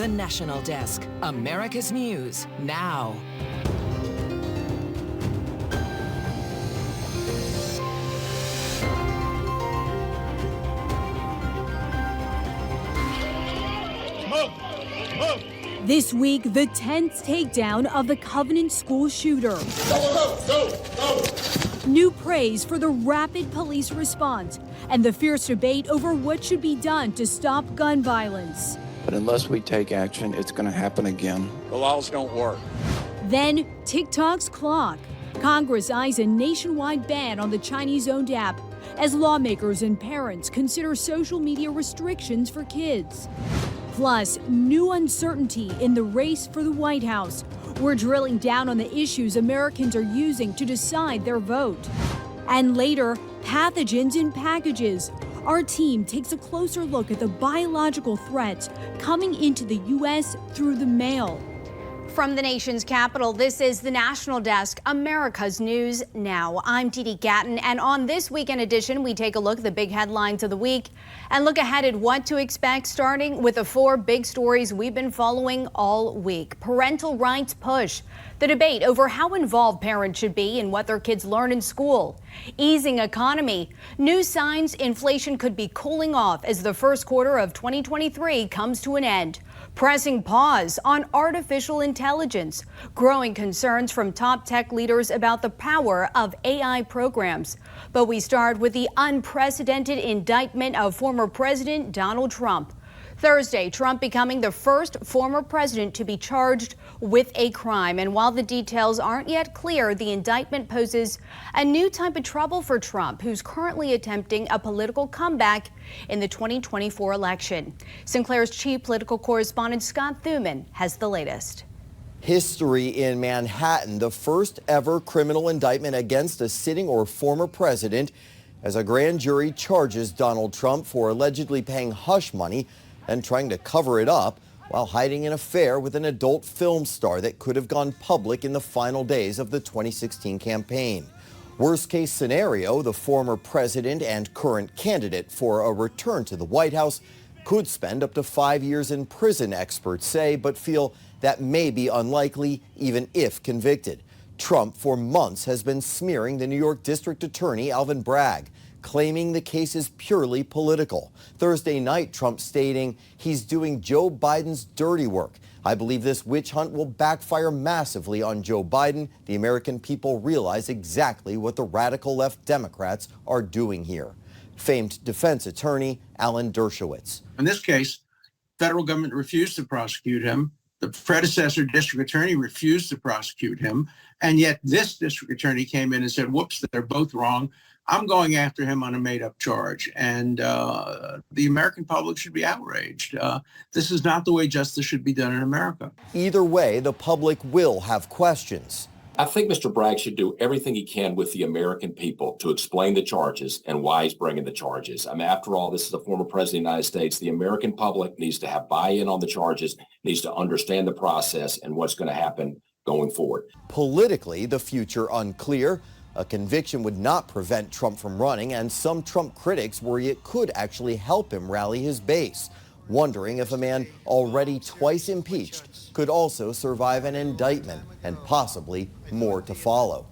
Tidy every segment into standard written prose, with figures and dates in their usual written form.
The National Desk, America's News Now. This week, the 10th takedown of the Covenant school shooter. Go. New praise for the rapid police response and the fierce debate over what should be done to stop gun violence. But unless we take action, it's going to happen again. The laws don't work. Then, TikTok's clock. Congress eyes a nationwide ban on the Chinese-owned app as lawmakers and parents consider social media restrictions for kids. Plus, new uncertainty in the race for the White House. We're drilling down on the issues Americans are using to decide their vote. And later, pathogens in packages. Our team takes a closer look at the biological threats coming into the U.S. through the mail. From the nation's capital, this is the National Desk, America's News Now. I'm Dee Dee Gatton, and on this weekend edition, we take a look at the big headlines of the week and look ahead at what to expect, starting with the 4 big stories we've been following all week. Parental rights push, the debate over how involved parents should be in what their kids learn in school. Easing economy, new signs inflation could be cooling off as the first quarter of 2023 comes to an end. Pressing pause on artificial intelligence, growing concerns from top tech leaders about the power of AI programs. But we start with the unprecedented indictment of former President Donald Trump. Thursday, Trump becoming the first former president to be charged with a crime. And while the details aren't yet clear, the indictment poses a new type of trouble for Trump, who's currently attempting a political comeback in the 2024 election. Sinclair's chief political correspondent Scott Thuman has the latest. History in Manhattan, the first ever criminal indictment against a sitting or former president, as a grand jury charges Donald Trump for allegedly paying hush money and trying to cover it up while hiding an affair with an adult film star that could have gone public in the final days of the 2016 campaign. Worst case scenario, the former president and current candidate for a return to the White House could spend up to 5 years in prison, experts say, but feel that may be unlikely even if convicted. Trump for months has been smearing the New York District Attorney Alvin Bragg, claiming the case is purely political. Thursday night, Trump stating he's doing Joe Biden's dirty work. I believe this witch hunt will backfire massively on Joe Biden. The American people realize exactly what the radical left Democrats are doing here. Famed defense attorney Alan Dershowitz. In this case, federal government refused to prosecute him. The predecessor district attorney refused to prosecute him. And yet this district attorney came in and said, whoops, they're both wrong. I'm going after him on a made-up charge, and the American public should be outraged. This is not the way justice should be done in America. Either way, the public will have questions. I think Mr. Bragg should do everything he can with the American people to explain the charges and why he's bringing the charges. I mean, after all, this is a former president of the United States. The American public needs to have buy-in on the charges, needs to understand the process and what's going to happen going forward. Politically, the future unclear. A conviction would not prevent Trump from running, and some Trump critics worry it could actually help him rally his base, wondering if a man already twice impeached could also survive an indictment and possibly more to follow.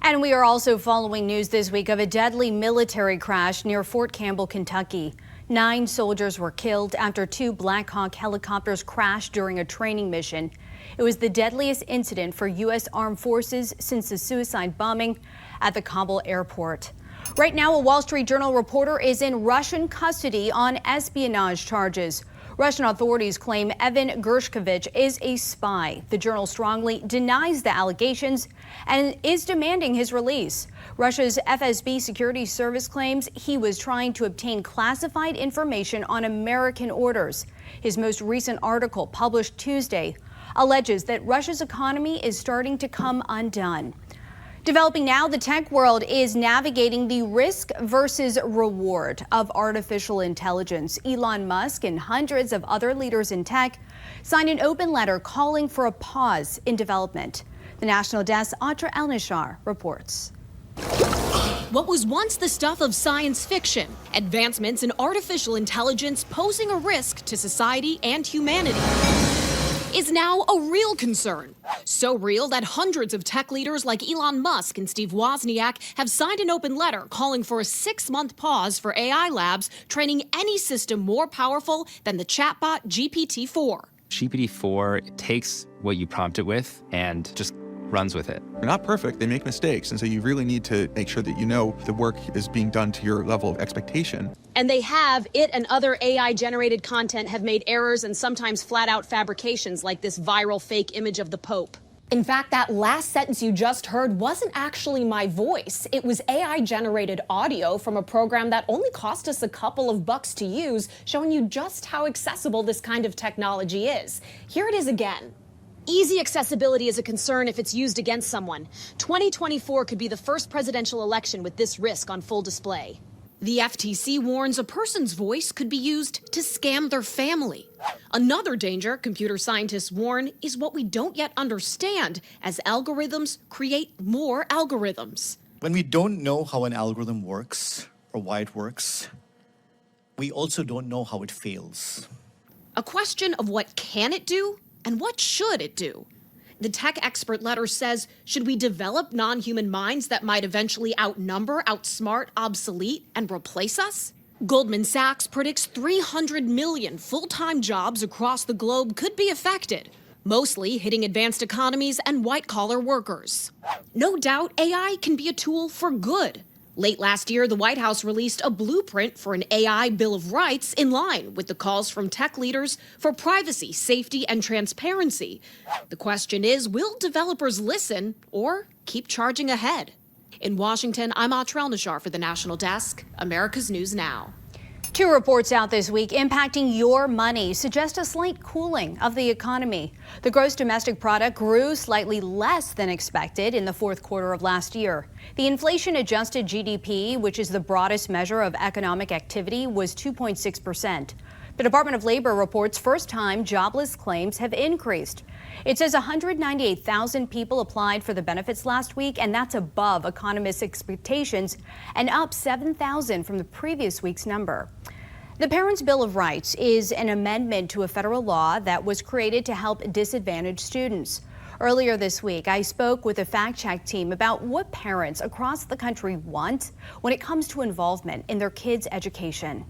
And we are also following news this week of a deadly military crash near Fort Campbell, Kentucky. 9 soldiers were killed after 2 Black Hawk helicopters crashed during a training mission. It was the deadliest incident for U.S. Armed Forces since the suicide bombing at the Kabul airport. Right now, a Wall Street Journal reporter is in Russian custody on espionage charges. Russian authorities claim Evan Gershkovich is a spy. The Journal strongly denies the allegations and is demanding his release. Russia's FSB security service claims he was trying to obtain classified information on American orders. His most recent article, published Tuesday, alleges that Russia's economy is starting to come undone. Developing now, the tech world is navigating the risk versus reward of artificial intelligence. Elon Musk and hundreds of other leaders in tech signed an open letter calling for a pause in development. The National Desk, Atra El-Nashar reports. What was once the stuff of science fiction, advancements in artificial intelligence posing a risk to society and humanity, is now a real concern. So real that hundreds of tech leaders like Elon Musk and Steve Wozniak have signed an open letter calling for a 6-month pause for AI labs training any system more powerful than the chatbot GPT-4. GPT-4 takes what you prompt it with and just runs with it. They're not perfect, they make mistakes, and so you really need to make sure that you know the work is being done to your level of expectation. And they have. It and other AI-generated content have made errors and sometimes flat-out fabrications like this viral fake image of the Pope. In fact, that last sentence you just heard wasn't actually my voice. It was AI-generated audio from a program that only cost us a couple of bucks to use, showing you just how accessible this kind of technology is. Here it is again. Easy accessibility is a concern if it's used against someone. 2024 could be the first presidential election with this risk on full display. The FTC warns a person's voice could be used to scam their family. Another danger, computer scientists warn, is what we don't yet understand as algorithms create more algorithms. When we don't know how an algorithm works or why it works, we also don't know how it fails. A question of what can it do and what should it do? The tech expert letter says, should we develop non-human minds that might eventually outnumber, outsmart, obsolete, and replace us? Goldman Sachs predicts 300 million full-time jobs across the globe could be affected, mostly hitting advanced economies and white-collar workers. No doubt AI can be a tool for good. Late last year, the White House released a blueprint for an AI Bill of Rights in line with the calls from tech leaders for privacy, safety, and transparency. The question is, will developers listen or keep charging ahead? In Washington, I'm Atrel Nashar for the National Desk, America's News Now. 2 reports out this week impacting your money suggest a slight cooling of the economy. The gross domestic product grew slightly less than expected in the 4th quarter of last year. The inflation-adjusted GDP, which is the broadest measure of economic activity, was 2.6%. The Department of Labor reports first-time jobless claims have increased. It says 198,000 people applied for the benefits last week, and that's above economists' expectations and up 7,000 from the previous week's number. The Parents' Bill of Rights is an amendment to a federal law that was created to help disadvantaged students. Earlier this week, I spoke with a fact-check team about what parents across the country want when it comes to involvement in their kids' education.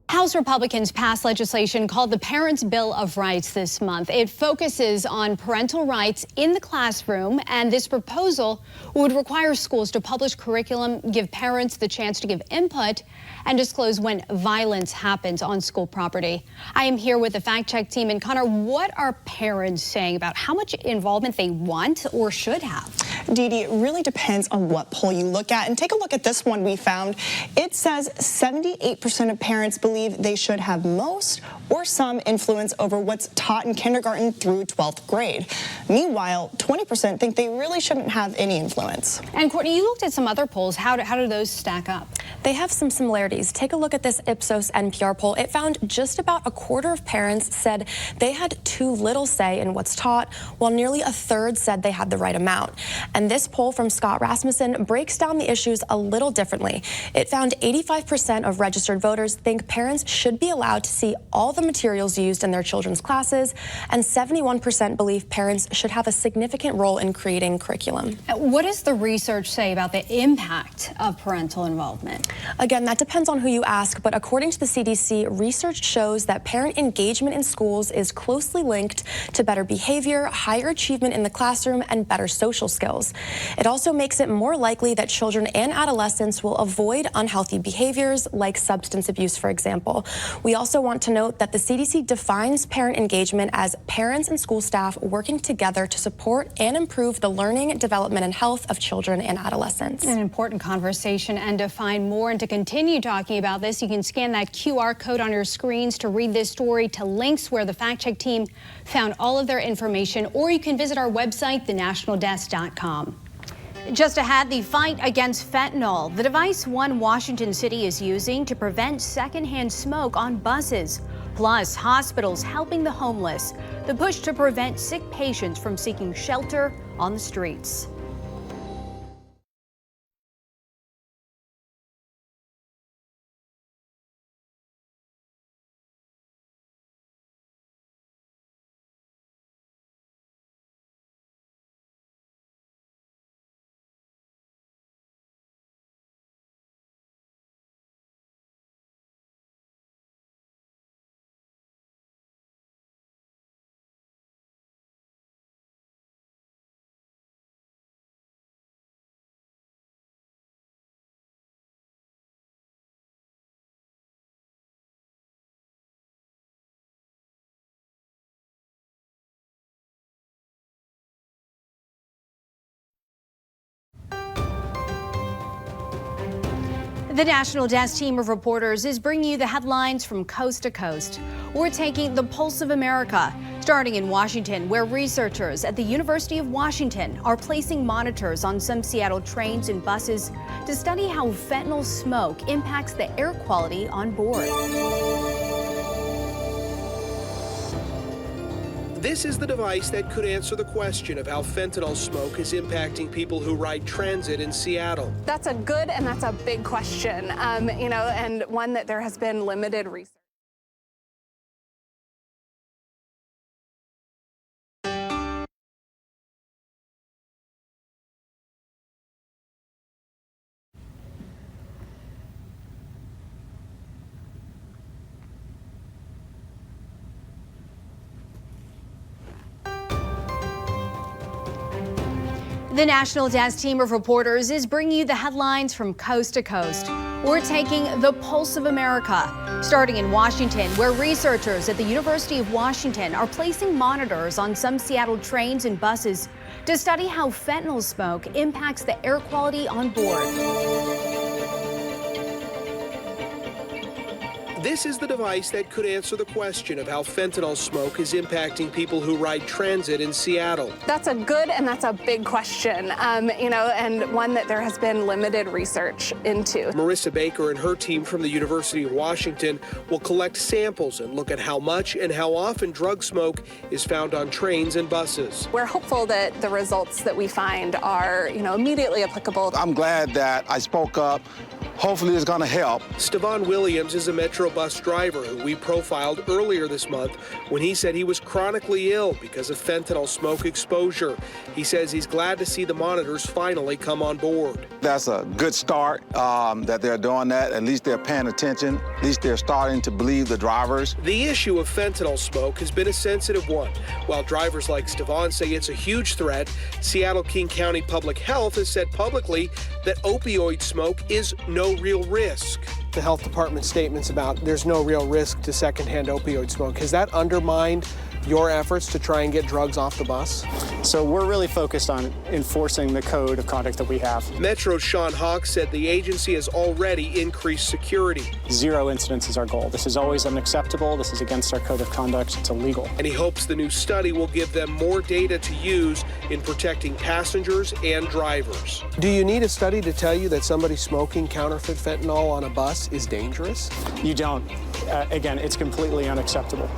House Republicans passed legislation called the Parents' Bill of Rights this month. It focuses on parental rights in the classroom, and this proposal would require schools to publish curriculum, give parents the chance to give input, and disclose when violence happens on school property. I am here with the fact-check team. And Connor, what are parents saying about how much involvement they want or should have? Dee Dee, it really depends on what poll you look at. And take a look at this one we found. It says 78% of parents believe they should have most or some influence over what's taught in kindergarten through 12th grade. Meanwhile, 20% think they really shouldn't have any influence. And Courtney, you looked at some other polls. How do those stack up? They have some similarities. Take a look at this Ipsos NPR poll. It found just about a quarter of parents said they had too little say in what's taught, while nearly a third said they had the right amount. And this poll from Scott Rasmussen breaks down the issues a little differently. It found 85% of registered voters think parents should be allowed to see all the materials used in their children's classes, and 71% believe parents should have a significant role in creating curriculum. What does the research say about the impact of parental involvement? Again, that depends on who you ask, but according to the CDC, research shows that parent engagement in schools is closely linked to better behavior, higher achievement in the classroom, and better social skills. It also makes it more likely that children and adolescents will avoid unhealthy behaviors like substance abuse, for example. We also want to note that the CDC defines parent engagement as parents and school staff working together to support and improve the learning, development, and health of children and adolescents. An important conversation, and to find more and to continue talking about this, you can scan that QR code on your screens to read this story to links where the fact-check team found all of their information, or you can visit our website, thenationaldesk.com. Just ahead, the fight against fentanyl, the device one Washington City is using to prevent secondhand smoke on buses. Plus, hospitals helping the homeless, the push to prevent sick patients from seeking shelter on the streets. The National Desk team of reporters is bringing you the headlines from coast to coast. We're taking the pulse of America, starting in Washington, where researchers at the University of Washington are placing monitors on some Seattle trains and buses to study how fentanyl smoke impacts the air quality on board. This is the device that could answer the question of how fentanyl smoke is impacting people who ride transit in Seattle. That's a good and that's a big question, and one that there has been limited research. The National Desk team of reporters is bringing you the headlines from coast to coast. We're taking the pulse of America, starting in Washington, where researchers at the University of Washington are placing monitors on some Seattle trains and buses to study how fentanyl smoke impacts the air quality on board. This is the device that could answer the question of how fentanyl smoke is impacting people who ride transit in Seattle. That's a good and that's a big question, and one that there has been limited research into. Marissa Baker and her team from the University of Washington will collect samples and look at how much and how often drug smoke is found on trains and buses. We're hopeful that the results that we find are, immediately applicable. I'm glad that I spoke up. Hopefully it's going to help. Stevan Williams is a Metro bus driver who we profiled earlier this month when he said he was chronically ill because of fentanyl smoke exposure. He says he's glad to see the monitors finally come on board. That's a good start that they're doing that. At least they're paying attention. At least they're starting to believe the drivers. The issue of fentanyl smoke has been a sensitive one. While drivers like Stevan say it's a huge threat, Seattle King County Public Health has said publicly that opioid smoke is no real risk. The health department statements about there's no real risk to secondhand opioid smoke, has that undermined your efforts to try and get drugs off the bus? So we're really focused on enforcing the code of conduct that we have. Metro's Sean Hawks said the agency has already increased security. 0 incidents is our goal. This is always unacceptable. This is against our code of conduct. It's illegal. And he hopes the new study will give them more data to use in protecting passengers and drivers. Do you need a study to tell you that somebody smoking counterfeit fentanyl on a bus is dangerous? You don't. Again, it's completely unacceptable.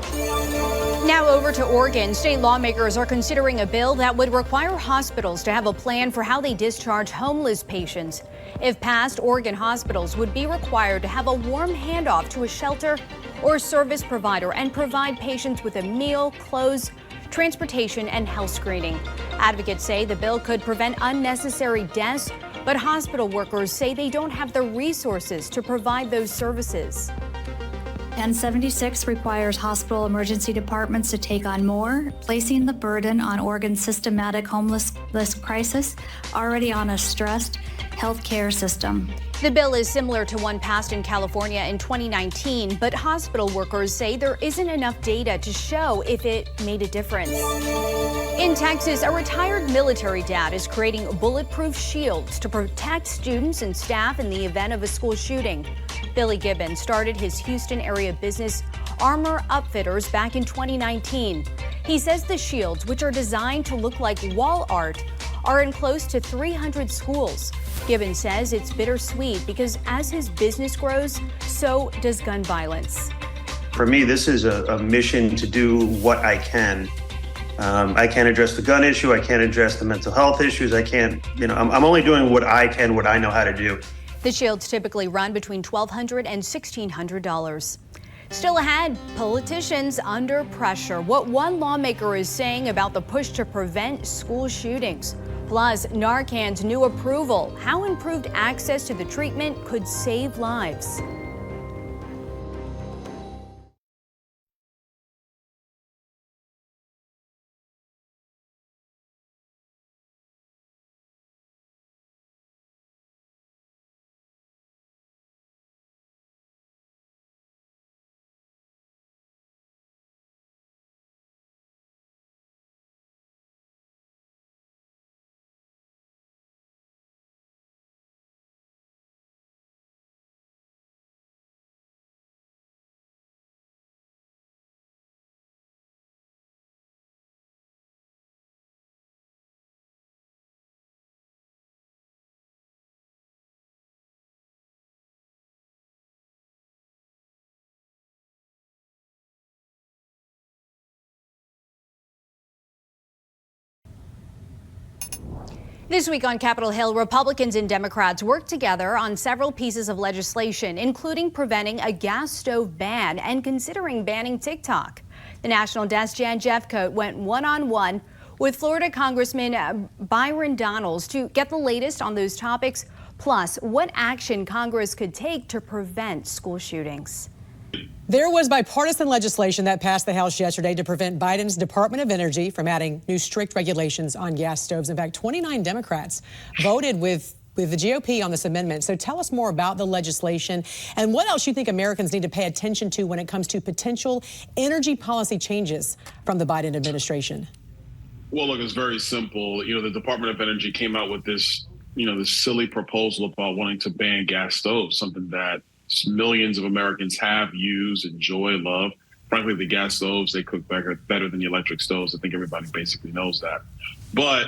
Now over to Oregon. State lawmakers are considering a bill that would require hospitals to have a plan for how they discharge homeless patients. If passed, Oregon hospitals would be required to have a warm handoff to a shelter or service provider and provide patients with a meal, clothes, transportation, and health screening. Advocates say the bill could prevent unnecessary deaths, but hospital workers say they don't have the resources to provide those services. N76 requires hospital emergency departments to take on more, placing the burden on Oregon's systematic homelessness crisis, already on a stressed healthcare system. The bill is similar to one passed in California in 2019, but hospital workers say there isn't enough data to show if it made a difference. In Texas, a retired military dad is creating bulletproof shields to protect students and staff in the event of a school shooting. Billy Gibbons started his Houston area business, Armor Upfitters, back in 2019. He says the shields, which are designed to look like wall art, are in close to 300 schools. Gibbons says it's bittersweet because as his business grows, so does gun violence. For me, this is a mission to do what I can. I can't address the gun issue. I can't address the mental health issues. I can't, I'm only doing what I can, what I know how to do. The shields typically run between $1,200 and $1,600. Still ahead, politicians under pressure. What one lawmaker is saying about the push to prevent school shootings. Plus, Narcan's new approval. How improved access to the treatment could save lives. This week on Capitol Hill, Republicans and Democrats worked together on several pieces of legislation, including preventing a gas stove ban and considering banning TikTok. The National Desk Jan Jeffcoat went one-on-one with Florida Congressman Byron Donalds to get the latest on those topics, plus what action Congress could take to prevent school shootings. There was bipartisan legislation that passed the House yesterday to prevent Biden's Department of Energy from adding new strict regulations on gas stoves. In fact, 29 Democrats voted with the GOP on this amendment. So tell us more about the legislation and what else you think Americans need to pay attention to when it comes to potential energy policy changes from the Biden administration. Well, look, it's very simple. The Department of Energy came out with this, this silly proposal about wanting to ban gas stoves, something that millions of Americans have used, enjoy, love. Frankly, the gas stoves, they cook better than the electric stoves. I think everybody basically knows that. But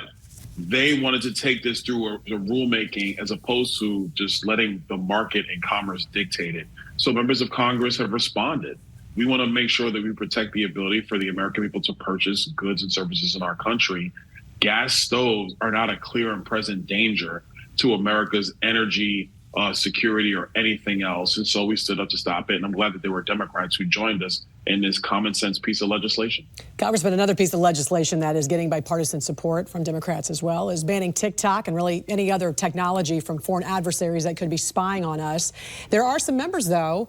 they wanted to take this through the rulemaking as opposed to just letting the market and commerce dictate it. So members of Congress have responded. We want to make sure that we protect the ability for the American people to purchase goods and services in our country. Gas stoves are not a clear and present danger to America's energy security or anything else. And so we stood up to stop it. And I'm glad that there were Democrats who joined us in this common sense piece of legislation. Congressman, another piece of legislation that is getting bipartisan support from Democrats as well is banning TikTok and really any other technology from foreign adversaries that could be spying on us. There are some members, though,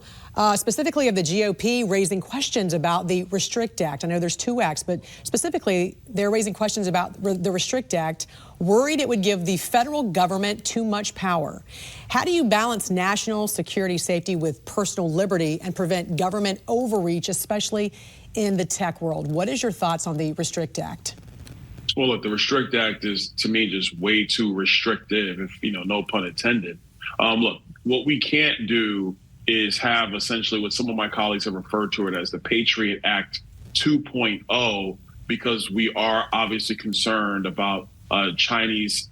specifically of the GOP, raising questions about the Restrict Act. I know there's two acts, but specifically they're raising questions about the Restrict Act, worried it would give the federal government too much power. How do you balance national security safety with personal liberty and prevent government overreach, especially in the tech world? What is your thoughts on the Restrict Act? Well, look, the Restrict Act is, to me, just way too restrictive, if, no pun intended. Look, what we can't do is have essentially what some of my colleagues have referred to it as the Patriot Act 2.0, because we are obviously concerned about Chinese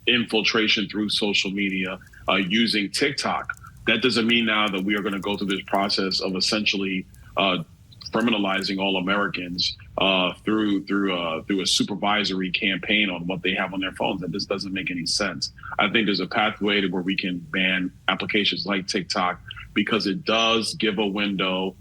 infiltration through social media using TikTok. That doesn't mean now that we are going to go through this process of essentially criminalizing all Americans through a supervisory campaign on what they have on their phones. That just doesn't make any sense. I think there's a pathway to where we can ban applications like TikTok because it does give a window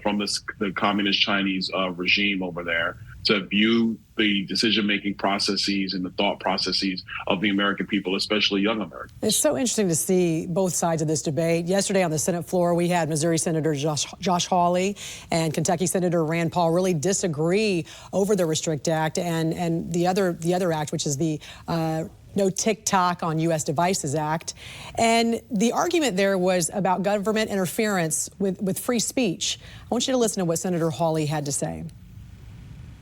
from the communist Chinese regime over there to view the decision-making processes and the thought processes of the American people, especially young Americans. It's so interesting to see both sides of this debate. Yesterday on the Senate floor, we had Missouri Senator Josh Hawley and Kentucky Senator Rand Paul really disagree over the Restrict Act and the other act, which is the No TikTok on U.S. Devices Act. And the argument there was about government interference with free speech. I want you to listen to what Senator Hawley had to say.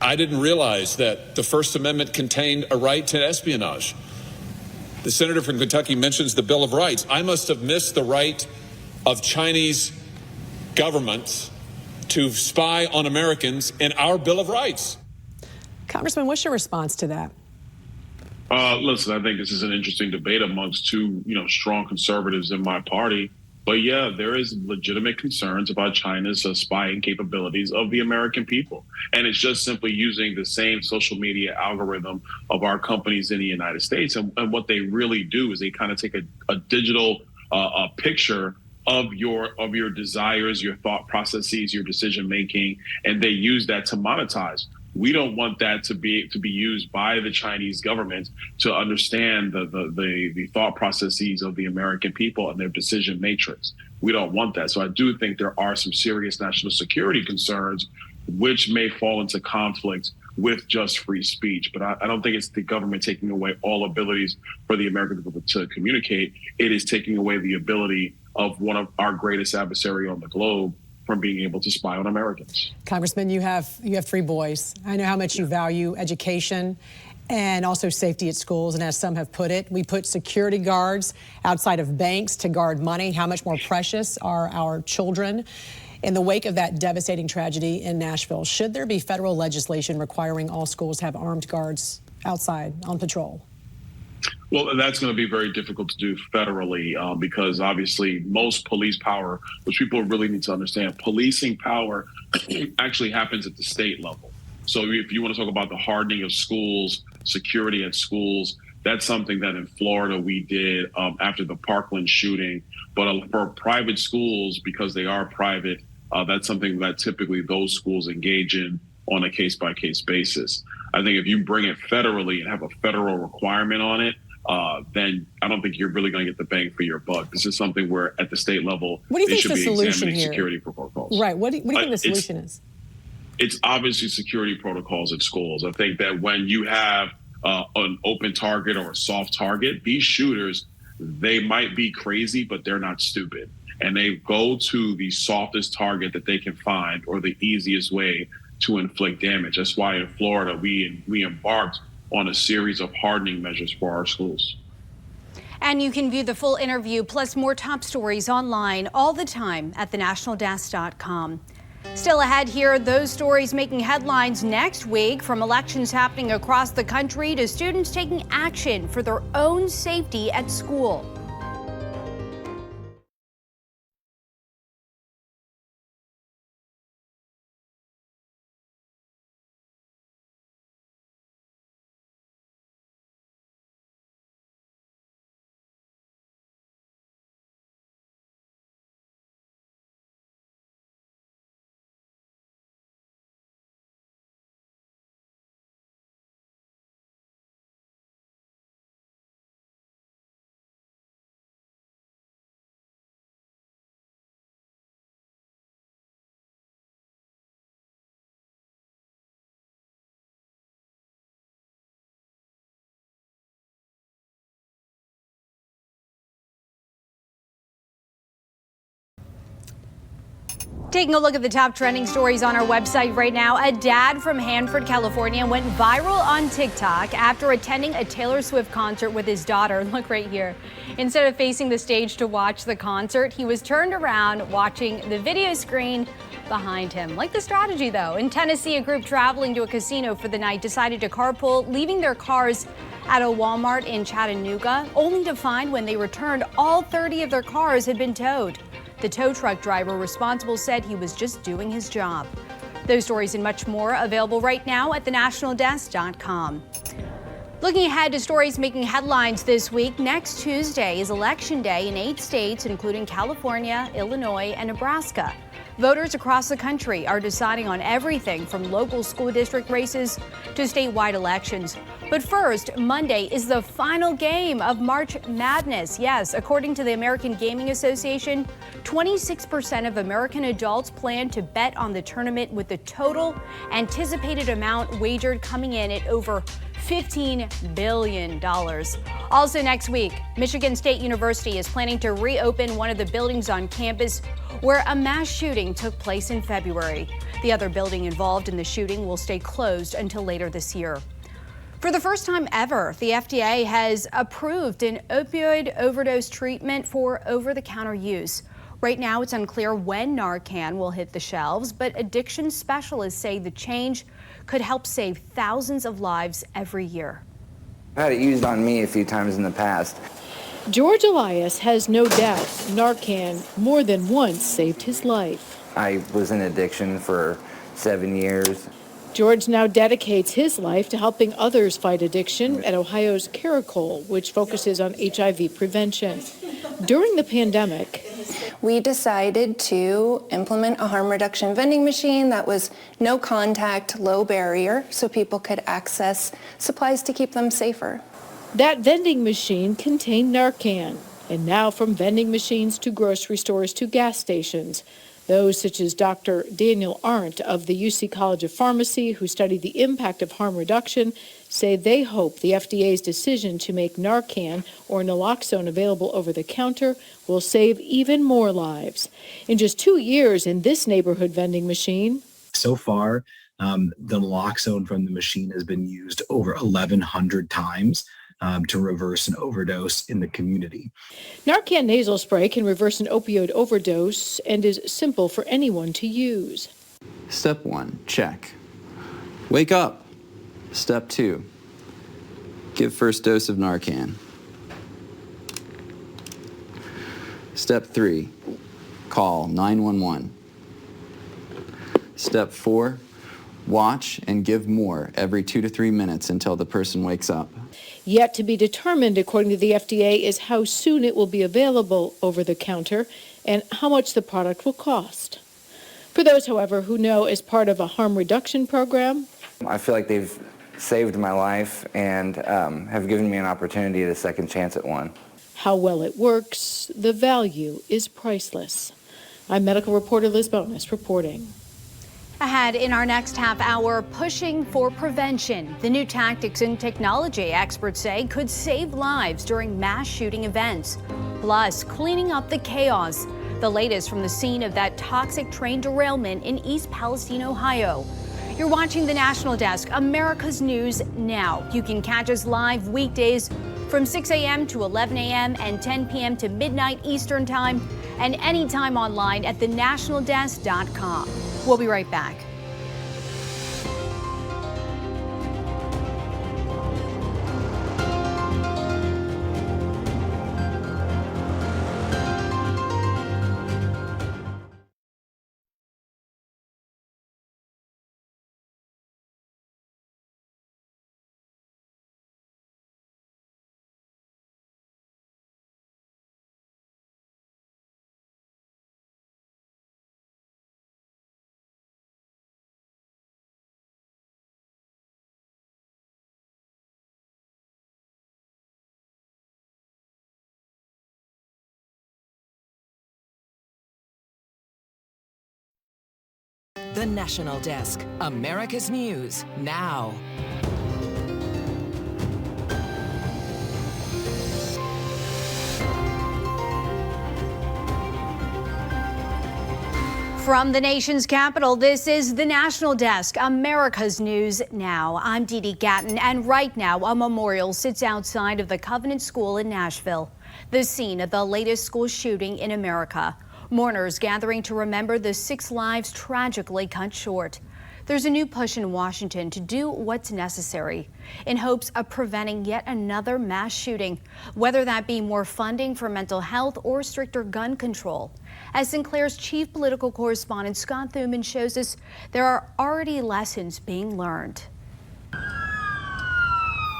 I didn't realize that the First Amendment contained a right to espionage. The senator from Kentucky mentions the Bill of Rights. I must have missed the right of Chinese governments to spy on Americans in our Bill of Rights. Congressman, what's your response to that? Listen, I think this is an interesting debate amongst two, strong conservatives in my party. But yeah, there is legitimate concerns about China's spying capabilities of the American people. And it's just simply using the same social media algorithm of our companies in the United States. And what they really do is they kind of take a digital picture of your desires, your thought processes, your decision making, and they use that to monetize. We don't want that to be used by the Chinese government to understand the thought processes of the American people and their decision matrix. We don't want that. So I do think there are some serious national security concerns which may fall into conflict with just free speech. But I don't think it's the government taking away all abilities for the American people to communicate. It is taking away the ability of one of our greatest adversary on the globe from being able to spy on Americans. Congressman, you have 3 boys. I know how much you value education and also safety at schools. And as some have put it, we put security guards outside of banks to guard money. How much more precious are our children? In the wake of that devastating tragedy in Nashville, should there be federal legislation requiring all schools have armed guards outside on patrol? Well, that's going to be very difficult to do federally because obviously most police power, which people really need to understand, policing power actually happens at the state level. So if you want to talk about the hardening of schools, security at schools, That's something that in Florida we did after the Parkland shooting. But for private schools, because they are private, that's something that typically those schools engage in on a case-by-case basis. I think if you bring it federally and have a federal requirement on it, then I don't think you're really going to get the bang for your buck. This is something where at the state level, What do you they think should the be solution examining here? security protocols. Right. What do you think the solution is? It's obviously security protocols at schools. I think that when you have an open target or a soft target, these shooters, they might be crazy, but they're not stupid. And they go to the softest target that they can find or the easiest way to inflict damage. That's why in Florida, we embarked on a series of hardening measures for our schools. And you can view the full interview plus more top stories online all the time at thenationaldesk.com. Still ahead here, those stories making headlines next week, from elections happening across the country to students taking action for their own safety at school. Taking a look at the top trending stories on our website right now. A dad from Hanford, California went viral on TikTok after attending a Taylor Swift concert with his daughter. Look right here. Instead of facing the stage to watch the concert, he was turned around watching the video screen behind him. Like the strategy, though. In Tennessee, a group traveling to a casino for the night decided to carpool, leaving their cars at a Walmart in Chattanooga, only to find when they returned, all 30 of their cars had been towed. The tow truck driver responsible said he was just doing his job. Those stories and much more available right now at thenationaldesk.com. Looking ahead to stories making headlines this week, next Tuesday is Election Day in 8 states, including California, Illinois, and Nebraska. Voters across the country are deciding on everything from local school district races to statewide elections. But first, Monday is the final game of March Madness. Yes, according to the American Gaming Association, 26% of American adults plan to bet on the tournament, with the total anticipated amount wagered coming in at over $15 billion. Also next week, Michigan State University is planning to reopen one of the buildings on campus where a mass shooting took place in February. The other building involved in the shooting will stay closed until later this year. For the first time ever, the FDA has approved an opioid overdose treatment for over-the-counter use. Right now, it's unclear when Narcan will hit the shelves, but addiction specialists say the change could help save thousands of lives every year. I had it used on me a few times in the past. George Elias has no doubt Narcan more than once saved his life. I was in addiction for 7 years. George now dedicates his life to helping others fight addiction at Ohio's Caracol, which focuses on HIV prevention. During the pandemic, we decided to implement a harm reduction vending machine that was no contact, low barrier, so people could access supplies to keep them safer. That vending machine contained Narcan, and now from vending machines to grocery stores to gas stations. Those such as Dr. Daniel Arndt of the UC College of Pharmacy, who studied the impact of harm reduction, say they hope the FDA's decision to make Narcan or naloxone available over the counter will save even more lives. In just 2 years in this neighborhood vending machine, so far, the naloxone from the machine has been used over 1,100 times. To reverse an overdose in the community. Narcan nasal spray can reverse an opioid overdose and is simple for anyone to use. Step 1, check. Wake up. Step 2, give first dose of Narcan. Step 3, call 911. Step 4, Watch and give more every 2 to 3 minutes until the person wakes up. Yet to be determined, according to the FDA, is how soon it will be available over the counter and how much the product will cost. For those, however, who know as part of a harm reduction program, I feel like they've saved my life and have given me an opportunity at a second chance at one. how well it works, the value is priceless. I'm medical reporter Liz Bonus reporting. Ahead in our next half hour, pushing for prevention. The new tactics and technology experts say could save lives during mass shooting events. Plus, cleaning up the chaos. The latest from the scene of that toxic train derailment in East Palestine, Ohio. You're watching the National Desk, America's News Now. You can catch us live weekdays from 6 a.m. to 11 a.m. and 10 p.m. to midnight Eastern Time, and anytime online at thenationaldesk.com. We'll be right back. The National Desk, America's News Now. From the nation's capital, this is the National Desk, America's News Now. I'm Dee Dee Gatton, and right now a memorial sits outside of the Covenant School in Nashville, the scene of the latest school shooting in America. Mourners gathering to remember the 6 lives tragically cut short. There's a new push in Washington to do what's necessary in hopes of preventing yet another mass shooting, whether that be more funding for mental health or stricter gun control. As Sinclair's chief political correspondent Scott Thuman shows us, there are already lessons being learned.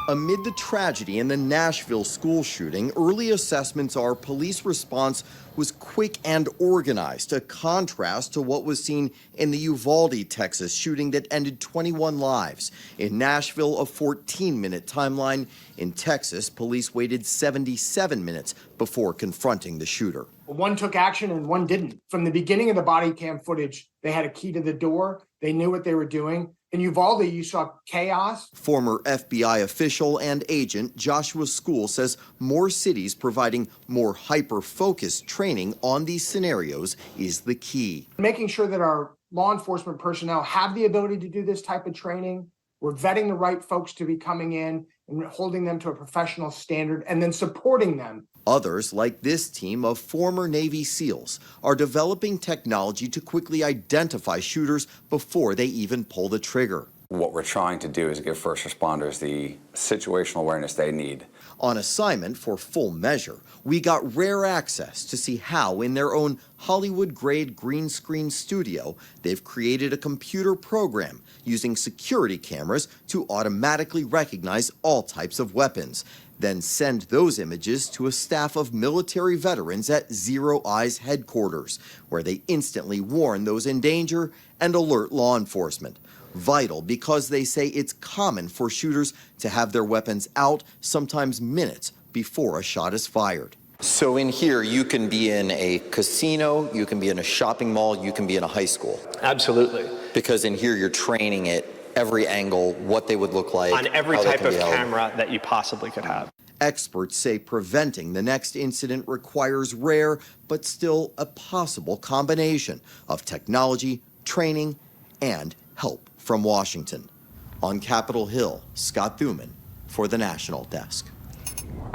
Amid the tragedy in the Nashville school shooting, early assessments are police response was quick and organized, a contrast to what was seen in the Uvalde, Texas shooting that ended 21 lives. In Nashville, a 14-minute timeline. In Texas, police waited 77 minutes before confronting the shooter. One took action and one didn't. From the beginning of the body cam footage, they had a key to the door. They knew what they were doing. In Uvalde, you saw chaos. Former FBI official and agent Joshua School says more cities providing more hyper-focused training on these scenarios is the key. Making sure that our law enforcement personnel have the ability to do this type of training. We're vetting the right folks to be coming in and holding them to a professional standard and then supporting them. Others, like this team of former Navy SEALs, are developing technology to quickly identify shooters before they even pull the trigger. What we're trying to do is give first responders the situational awareness they need. On assignment for Full Measure, we got rare access to see how, in their own Hollywood-grade green screen studio, they've created a computer program using security cameras to automatically recognize all types of weapons, then send those images to a staff of military veterans at Zero Eyes headquarters, where they instantly warn those in danger and alert law enforcement. Vital because they say it's common for shooters to have their weapons out sometimes minutes before a shot is fired. So in here, you can be in a casino, you can be in a shopping mall, you can be in a high school. Absolutely. Because in here, you're training at every angle, what they would look like. On every type of camera that you possibly could have. Experts say preventing the next incident requires rare, but still a possible combination of technology, training, and help from Washington. On Capitol Hill, Scott Thuman for the National Desk.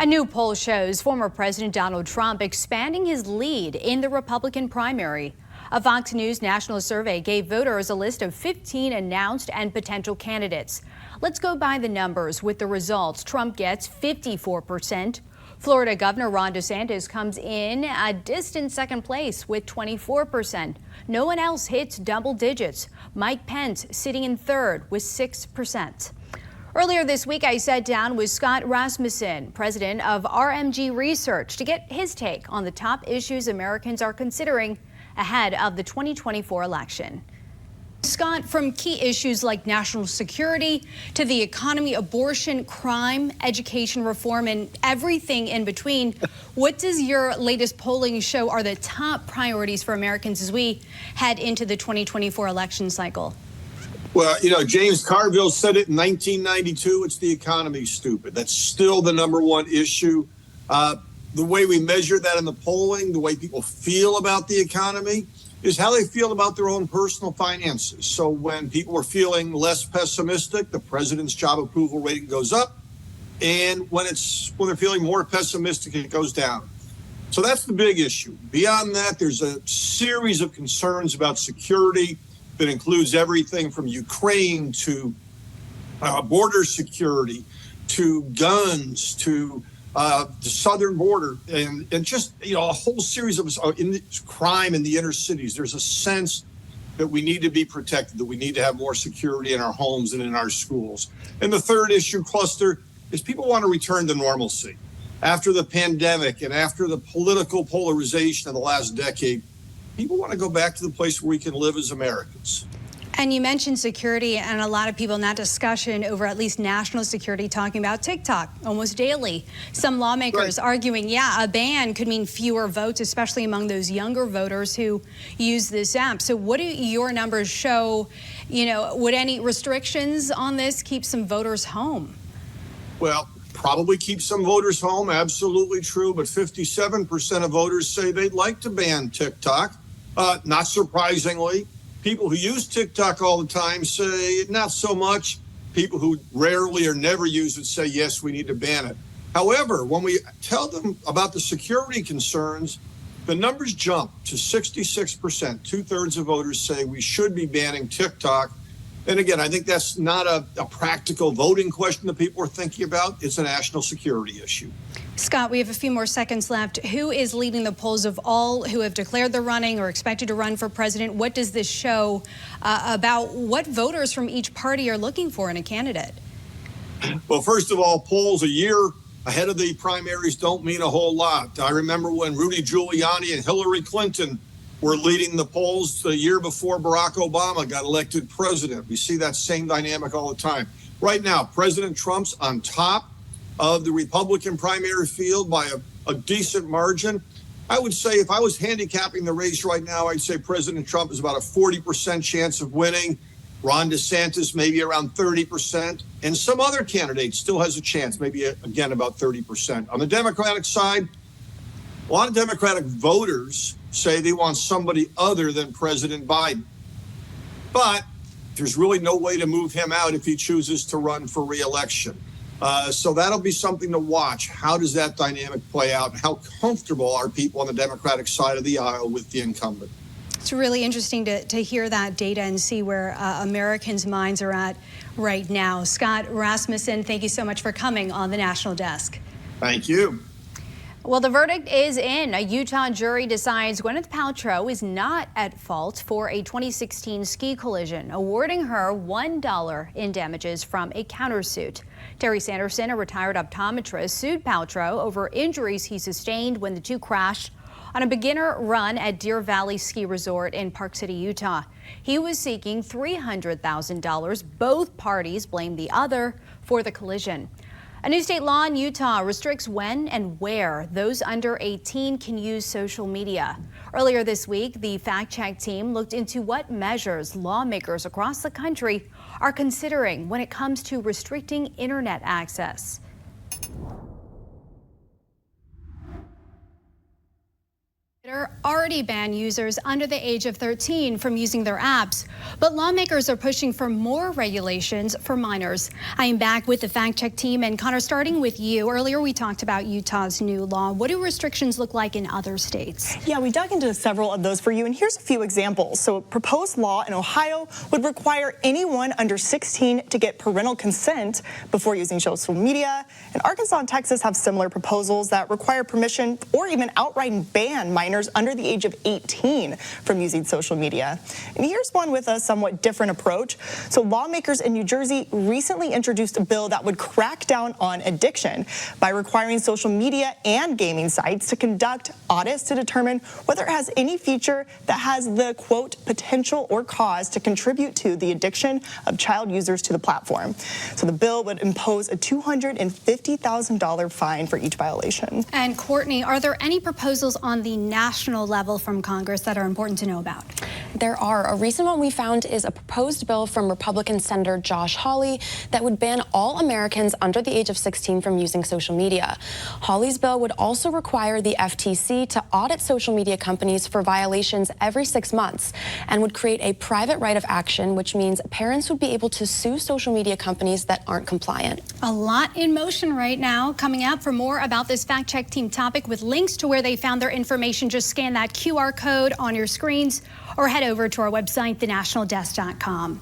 A new poll shows former President Donald Trump expanding his lead in the Republican primary. A Fox News national survey gave voters a list of 15 announced and potential candidates. Let's go by the numbers with the results. Trump gets 54%, Florida Governor Ron DeSantis comes in a distant second place with 24%. No one else hits double digits. Mike Pence sitting in third with 6%. Earlier this week, I sat down with Scott Rasmussen, president of RMG Research, to get his take on the top issues Americans are considering ahead of the 2024 election. Scott, from key issues like national security to the economy, abortion, crime, education reform, and everything in between, what does your latest polling show are the top priorities for Americans as we head into the 2024 election cycle? Well, you know, James Carville said it in 1992, it's the economy, stupid. That's still the number one issue. The way we measure that in the polling, the way people feel about the economy, is how they feel about their own personal finances. So when people are feeling less pessimistic, the president's job approval rating goes up. And when they're feeling more pessimistic, it goes down. So that's the big issue. Beyond that, there's a series of concerns about security that includes everything from Ukraine to border security to guns to the southern border and just, you know, a whole series of crime in the inner cities. There's a sense that we need to be protected, that we need to have more security in our homes and in our schools. And the third issue cluster is people want to return to normalcy. After the pandemic and after the political polarization of the last decade, people want to go back to the place where we can live as Americans. And you mentioned security, and a lot of people in that discussion over at least national security talking about TikTok almost daily. Some lawmakers arguing, yeah, a ban could mean fewer votes, especially among those younger voters who use this app. So what do your numbers show? You know, would any restrictions on this keep some voters home? Well, probably keep some voters home, absolutely true, but 57% of voters say they'd like to ban TikTok. Not surprisingly, people who use TikTok all the time say not so much. People who rarely or never use it say, yes, we need to ban it. However, when we tell them about the security concerns, the numbers jump to 66%. 2/3 of voters say we should be banning TikTok. And again, I think that's not a practical voting question that people are thinking about. It's a national security issue. Scott, we have a few more seconds left. Who is leading the polls of all who have declared they're running or expected to run for president? What does this show about what voters from each party are looking for in a candidate? Well, first of all, polls a year ahead of the primaries don't mean a whole lot. I remember when Rudy Giuliani and Hillary Clinton were leading the polls the year before Barack Obama got elected president. We see that same dynamic all the time. Right now, President Trump's on top of the Republican primary field by a decent margin. I would say if I was handicapping the race right now, I'd say President Trump is about a 40% chance of winning. Ron DeSantis maybe around 30%. And some other candidate still has a chance, maybe again about 30%. On the Democratic side, a lot of Democratic voters say they want somebody other than President Biden. But there's really no way to move him out if he chooses to run for re-election. So that'll be something to watch. How does that dynamic play out? And how comfortable are people on the Democratic side of the aisle with the incumbent? It's really interesting to hear that data and see where Americans' minds are at right now. Scott Rasmussen, thank you so much for coming on the National Desk. Thank you. Well, the verdict is in. A Utah jury decides Gwyneth Paltrow is not at fault for a 2016 ski collision, awarding her $1 in damages from a countersuit. Terry Sanderson, a retired optometrist, sued Paltrow over injuries he sustained when the two crashed on a beginner run at Deer Valley Ski Resort in Park City, Utah. He was seeking $300,000. Both parties blamed the other for the collision. A new state law in Utah restricts when and where those under 18 can use social media. Earlier this week, the fact-check team looked into what measures lawmakers across the country are considering when it comes to restricting internet access. already ban users under the age of 13 from using their apps, but lawmakers are pushing for more regulations for minors. I am back with the Fact Check team, and Connor, starting with you. Earlier we talked about Utah's new law. What do restrictions look like in other states? Yeah, we dug into several of those for you, and here's a few examples. So a proposed law in Ohio would require anyone under 16 to get parental consent before using social media. And Arkansas and Texas have similar proposals that require permission or even outright ban minors under the age of 18 from using social media. And here's one with a somewhat different approach. So lawmakers in New Jersey recently introduced a bill that would crack down on addiction by requiring social media and gaming sites to conduct audits to determine whether it has any feature that has the, quote, potential or cause to contribute to the addiction of child users to the platform. So the bill would impose a $250,000 fine for each violation. And Courtney, are there any proposals on the national level from Congress that are important to know about? There are. A recent one we found is a proposed bill from Republican Senator Josh Hawley that would ban all Americans under the age of 16 from using social media. Hawley's bill would also require the FTC to audit social media companies for violations every 6 months and would create a private right of action, which means parents would be able to sue social media companies that aren't compliant. A lot in motion right now. Coming up, for more about this Fact Check team topic with links to where they found their information, just scan that QR code on your screens or head over to our website, thenationaldesk.com.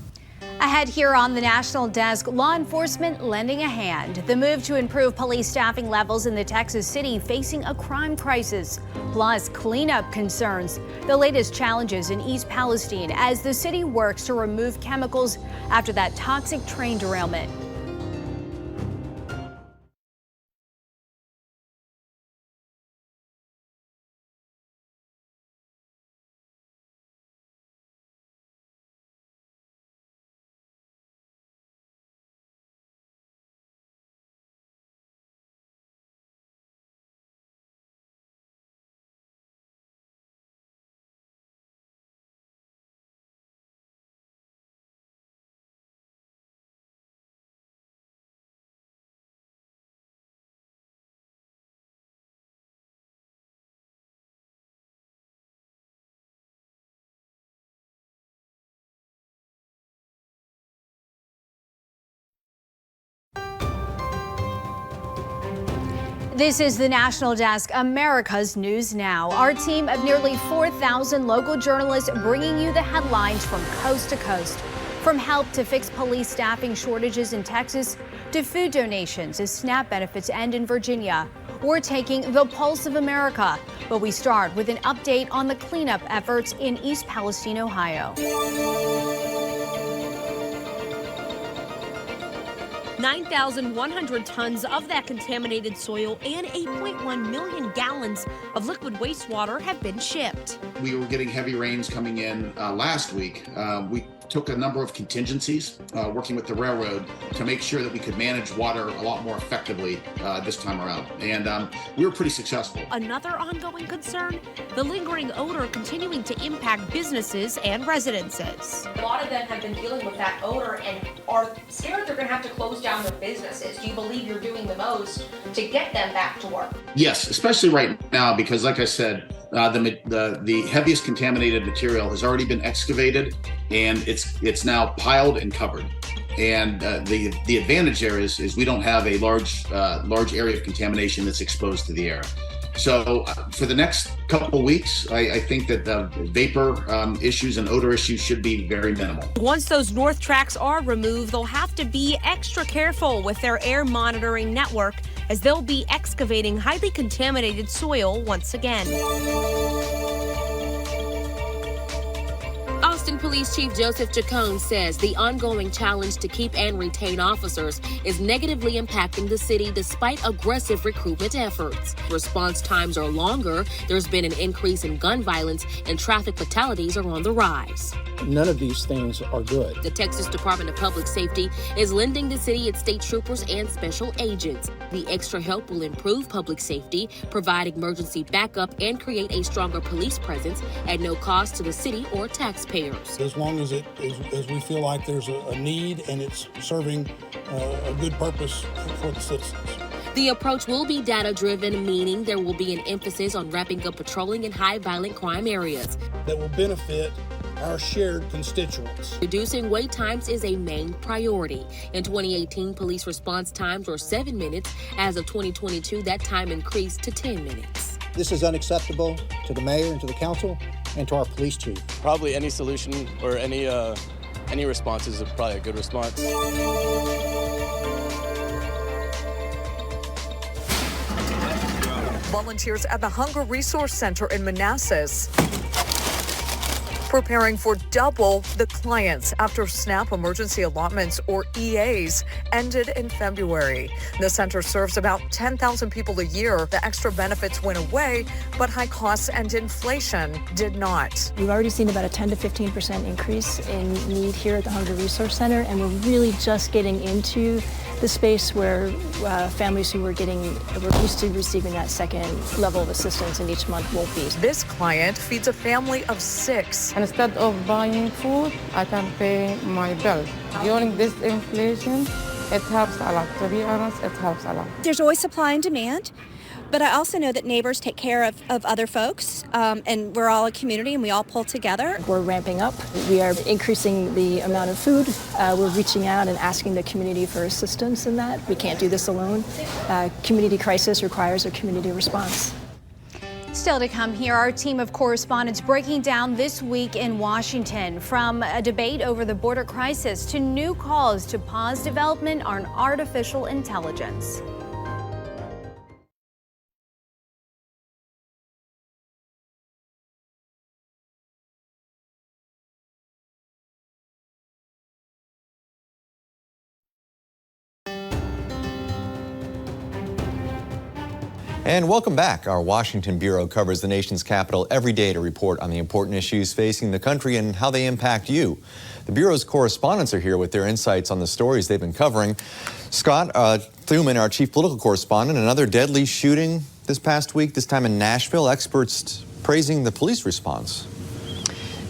Ahead here on the National Desk, law enforcement lending a hand. The move to improve police staffing levels in the Texas city facing a crime crisis, plus cleanup concerns. The latest challenges in East Palestine as the city works to remove chemicals after that toxic train derailment. This is the National Desk, America's News Now. Our team of nearly 4,000 local journalists bringing you the headlines from coast to coast. From help to fix police staffing shortages in Texas to food donations as SNAP benefits end in Virginia. We're taking the pulse of America, but we start with an update on the cleanup efforts in East Palestine, Ohio. 9,100 tons of that contaminated soil and 8.1 million gallons of liquid wastewater have been shipped. We were getting heavy rains coming in last week. We took a number of contingencies, working with the railroad to make sure that we could manage water a lot more effectively this time around. And we were pretty successful. Another ongoing concern, the lingering odor continuing to impact businesses and residences. A lot of them have been dealing with that odor and are scared they're going to have to close down their businesses. Do you believe you're doing the most to get them back to work? Yes, especially right now, because like I said, the heaviest contaminated material has already been excavated and it's now piled and covered. And the advantage there is we don't have a large area of contamination that's exposed to the air. So for the next couple of weeks, I think that the vapor issues and odor issues should be very minimal. Once those north tracks are removed, they'll have to be extra careful with their air monitoring network as they'll be excavating highly contaminated soil once again. Austin Police Chief Joseph Chacon says the ongoing challenge to keep and retain officers is negatively impacting the city despite aggressive recruitment efforts. Response times are longer, there's been an increase in gun violence, and traffic fatalities are on the rise. None of these things are good. The Texas Department of Public Safety is lending the city its state troopers and special agents. The extra help will improve public safety, provide emergency backup, and create a stronger police presence at no cost to the city or taxpayers. As long as we feel like there's a need and it's serving a good purpose for the citizens. The approach will be data-driven, meaning there will be an emphasis on ramping up patrolling in high-violent crime areas. That will benefit our shared constituents. Reducing wait times is a main priority. In 2018, police response times were 7 minutes. As of 2022, that time increased to 10 minutes. This is unacceptable to the mayor and to the council and to our police chief. Probably any solution or any response is probably a good response. Volunteers at the Hunger Resource Center in Manassas preparing for double the clients after SNAP emergency allotments, or EAs, ended in February. The center serves about 10,000 people a year. The extra benefits went away, but high costs and inflation did not. We've already seen about a 10 to 15% increase in need here at the Hunger Resource Center, and we're really just getting into the space where families who were used to receiving that second level of assistance in each month won't be. This client feeds a family of 6. Instead of buying food, I can pay my bill. During this inflation, it helps a lot. To be honest, it helps a lot. There's always supply and demand, but I also know that neighbors take care of other folks, and we're all a community and we all pull together. We're ramping up. We are increasing the amount of food. We're reaching out and asking the community for assistance in that. We can't do this alone. Community crisis requires a community response. Still to come here, our team of correspondents breaking down this week in Washington, from a debate over the border crisis to new calls to pause development on artificial intelligence. And welcome back. Our Washington Bureau covers the nation's capital every day to report on the important issues facing the country and how they impact you. The Bureau's correspondents are here with their insights on the stories they've been covering. Scott Thuman, our chief political correspondent, another deadly shooting this past week, this time in Nashville. Experts praising the police response.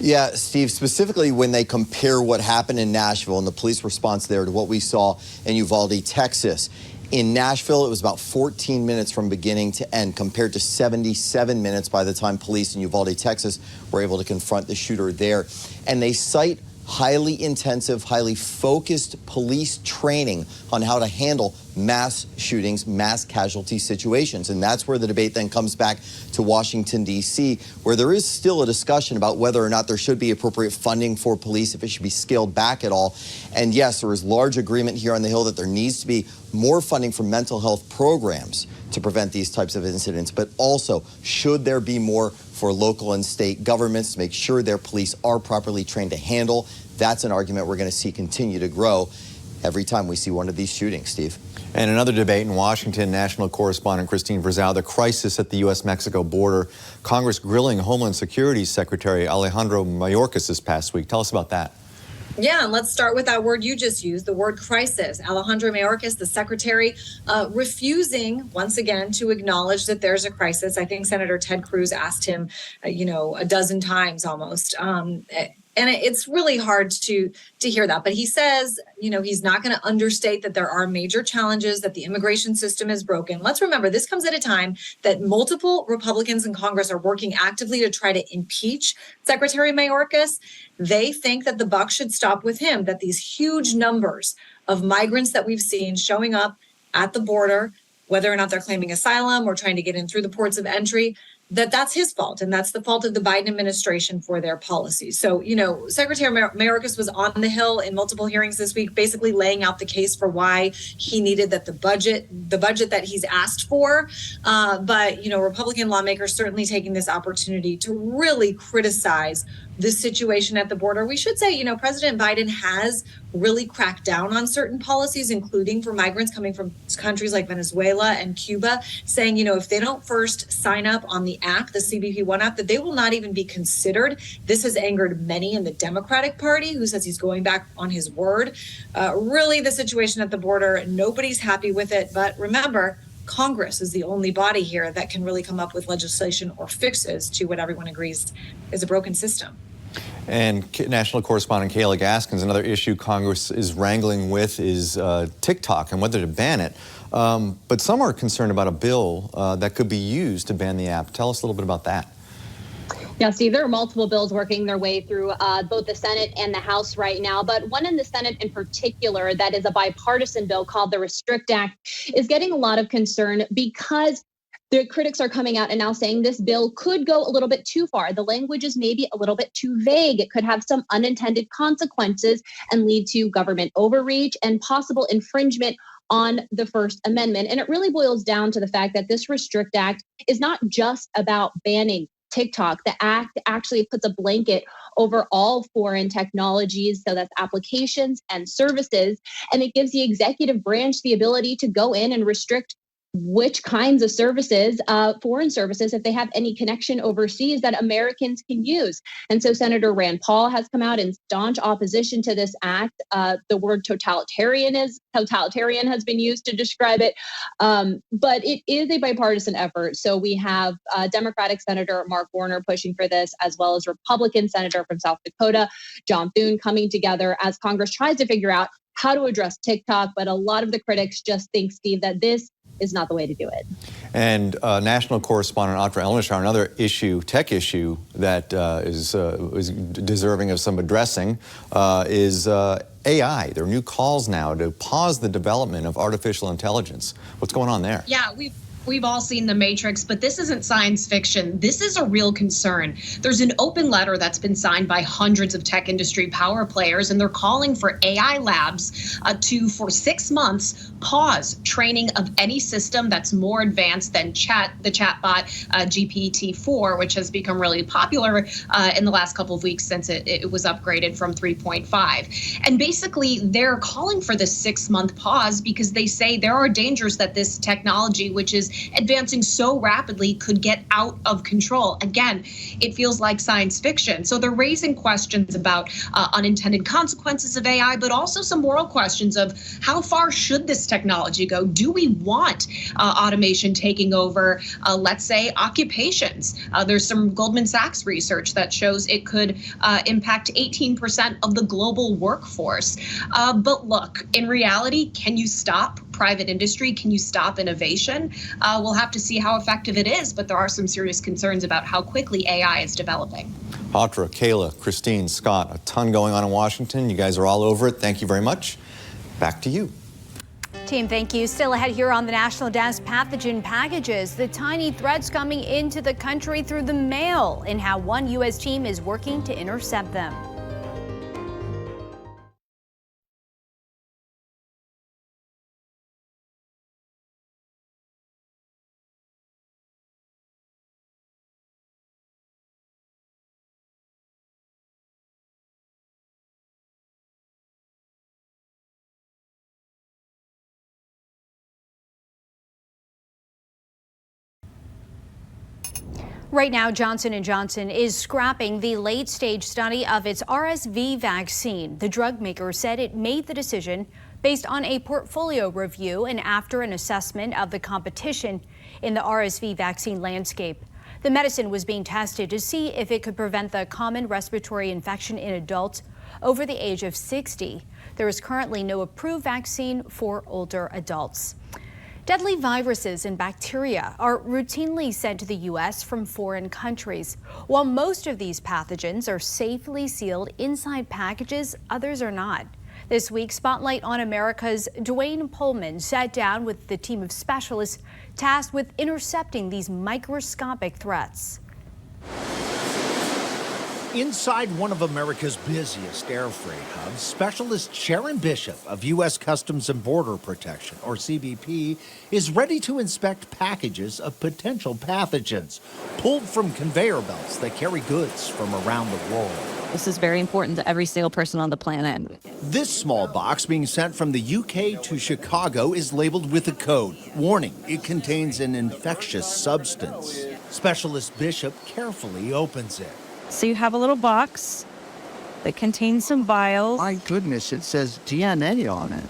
Yeah, Steve, specifically when they compare what happened in Nashville and the police response there to what we saw in Uvalde, Texas. In Nashville, it was about 14 minutes from beginning to end, compared to 77 minutes by the time police in Uvalde, Texas, were able to confront the shooter there. And they cite highly intensive, highly focused police training on how to handle mass shootings, mass casualty situations. And that's where the debate then comes back to Washington, D.C., where there is still a discussion about whether or not there should be appropriate funding for police, if it should be scaled back at all. And yes, there is large agreement here on the Hill that there needs to be more funding for mental health programs to prevent these types of incidents, but also should there be more for local and state governments to make sure their police are properly trained to handle. That's an argument we're going to see continue to grow every time we see one of these shootings, Steve. And another debate in Washington, national correspondent Christine Verzau, the crisis at the U.S.-Mexico border. Congress grilling Homeland Security Secretary Alejandro Mayorkas this past week. Tell us about that. Yeah, and let's start with that word you just used, the word crisis. Alejandro Mayorkas, the secretary, refusing once again to acknowledge that there's a crisis. I think Senator Ted Cruz asked him, a dozen times almost. And it's really hard to hear that. But he says, he's not going to understate that there are major challenges, that the immigration system is broken. Let's remember, this comes at a time that multiple Republicans in Congress are working actively to try to impeach Secretary Mayorkas. They think that the buck should stop with him, that these huge numbers of migrants that we've seen showing up at the border, whether or not they're claiming asylum or trying to get in through the ports of entry, that's his fault. And that's the fault of the Biden administration for their policies. So, Secretary Mayorkas was on the Hill in multiple hearings this week, basically laying out the case for why he needed the budget that he's asked for. But Republican lawmakers certainly taking this opportunity to really criticize the situation at the border. We should say, President Biden has really cracked down on certain policies, including for migrants coming from countries like Venezuela and Cuba, saying, if they don't first sign up on the act, the CBP-1 act, that they will not even be considered. This has angered many in the Democratic Party, who says he's going back on his word. Really, the situation at the border, nobody's happy with it. But remember, Congress is the only body here that can really come up with legislation or fixes to what everyone agrees is a broken system. And national correspondent Kayla Gaskins, another issue Congress is wrangling with is TikTok and whether to ban it. But some are concerned about a bill that could be used to ban the app. Tell us a little bit about that. Yeah, Steve, there are multiple bills working their way through both the Senate and the House right now. But one in the Senate in particular that is a bipartisan bill called the Restrict Act is getting a lot of concern because the critics are coming out and now saying this bill could go a little bit too far. The language is maybe a little bit too vague. It could have some unintended consequences and lead to government overreach and possible infringement on the First Amendment. And it really boils down to the fact that this Restrict Act is not just about banning TikTok. The act actually puts a blanket over all foreign technologies, so that's applications and services, and it gives the executive branch the ability to go in and restrict which kinds of services, foreign services, if they have any connection overseas that Americans can use. And so Senator Rand Paul has come out in staunch opposition to this act. The word totalitarian has been used to describe it. But it is a bipartisan effort. So we have Democratic Senator Mark Warner pushing for this, as well as Republican Senator from South Dakota, John Thune, coming together as Congress tries to figure out how to address TikTok. But a lot of the critics just think, Steve, that this is not the way to do it. And national correspondent Audra Elnishar, another tech issue that is deserving of some addressing is AI. There are new calls now to pause the development of artificial intelligence. What's going on there? Yeah, We've all seen The Matrix, but this isn't science fiction. This is a real concern. There's an open letter that's been signed by hundreds of tech industry power players, and they're calling for AI labs to, for 6 months, pause training of any system that's more advanced than the chatbot GPT-4, which has become really popular in the last couple of weeks since it was upgraded from 3.5. And basically, they're calling for this 6-month pause because they say there are dangers that this technology, which is advancing so rapidly, could get out of control. Again, it feels like science fiction. So they're raising questions about unintended consequences of AI, but also some moral questions of how far should this technology go? Do we want automation taking over, let's say, occupations? There's some Goldman Sachs research that shows it could impact 18% of the global workforce. But look, in reality, can you stop private industry? Can you stop innovation? We'll have to see how effective it is, but there are some serious concerns about how quickly AI is developing. Audra, Kayla, Christine, Scott, a ton going on in Washington. You guys are all over it. Thank you very much. Back to you. Team, thank you. Still ahead here on the National Desk, pathogen packages, the tiny threats coming into the country through the mail, and how one U.S. team is working to intercept them. Right now, Johnson & Johnson is scrapping the late-stage study of its RSV vaccine. The drug maker said it made the decision based on a portfolio review and after an assessment of the competition in the RSV vaccine landscape. The medicine was being tested to see if it could prevent the common respiratory infection in adults over the age of 60. There is currently no approved vaccine for older adults. Deadly viruses and bacteria are routinely sent to the U.S. from foreign countries. While most of these pathogens are safely sealed inside packages, others are not. This week, Spotlight on America's Dwayne Pullman sat down with the team of specialists tasked with intercepting these microscopic threats. Inside one of America's busiest air freight hubs, specialist Sharon Bishop of U.S. Customs and Border Protection, or CBP, is ready to inspect packages of potential pathogens pulled from conveyor belts that carry goods from around the world. This is very important to every single person on the planet. This small box being sent from the UK to Chicago is labeled with a code. Warning, it contains an infectious substance. Specialist Bishop carefully opens it. So you have a little box that contains some vials. My goodness, it says DNA on it.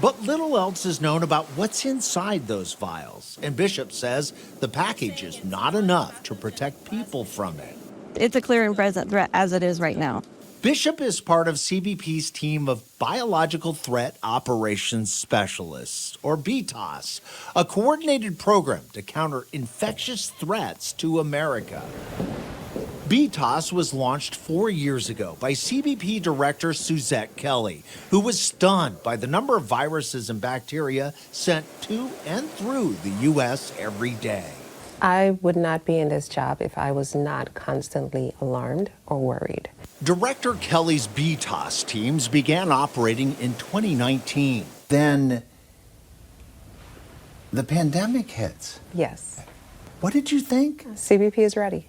But little else is known about what's inside those vials. And Bishop says the package is not enough to protect people from it. It's a clear and present threat as it is right now. Bishop is part of CBP's team of Biological Threat Operations Specialists, or BTOS, a coordinated program to counter infectious threats to America. BTOS was launched 4 years ago by CBP Director Suzette Kelly, who was stunned by the number of viruses and bacteria sent to and through the U.S. every day. I would not be in this job if I was not constantly alarmed or worried. Director Kelly's BTOS teams began operating in 2019. Then the pandemic hits. Yes. What did you think? CBP is ready.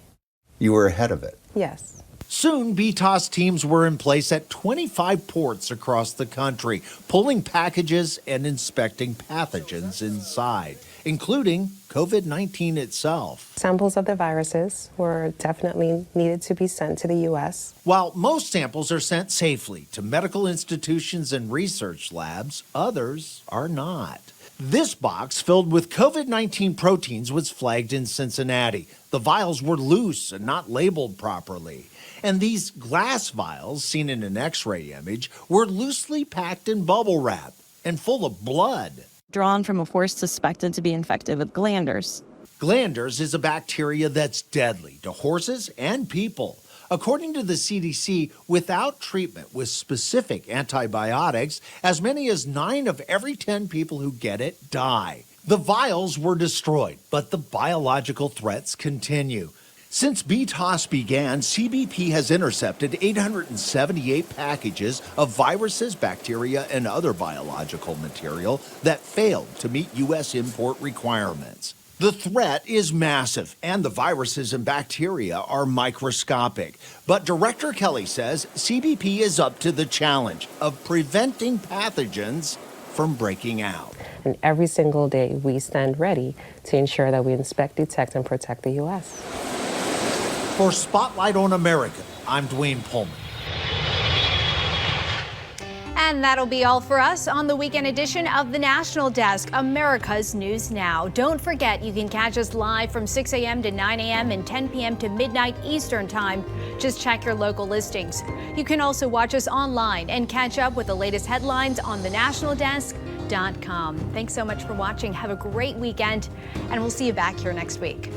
You were ahead of it. Yes. Soon, BTOS teams were in place at 25 ports across the country, pulling packages and inspecting pathogens inside, including COVID-19 itself. Samples of the viruses were definitely needed to be sent to the U.S. While most samples are sent safely to medical institutions and research labs, others are not. This box filled with COVID-19 proteins was flagged in Cincinnati. The vials were loose and not labeled properly. And these glass vials, seen in an X-ray image, were loosely packed in bubble wrap and full of blood. Drawn from a horse suspected to be infected with glanders. Glanders is a bacteria that's deadly to horses and people. According to the CDC, without treatment with specific antibiotics, as many as 9 of every 10 people who get it die. The vials were destroyed, but the biological threats continue. Since BTOS began, CBP has intercepted 878 packages of viruses, bacteria, and other biological material that failed to meet U.S. import requirements. The threat is massive, and the viruses and bacteria are microscopic. But Director Kelly says CBP is up to the challenge of preventing pathogens from breaking out. And every single day, we stand ready to ensure that we inspect, detect, and protect the U.S. For Spotlight on America, I'm Dwayne Pullman. And that'll be all for us on the weekend edition of the National Desk, America's News Now. Don't forget, you can catch us live from 6 a.m. to 9 a.m. and 10 p.m. to midnight Eastern Time. Just check your local listings. You can also watch us online and catch up with the latest headlines on thenationaldesk.com. Thanks so much for watching. Have a great weekend, and we'll see you back here next week.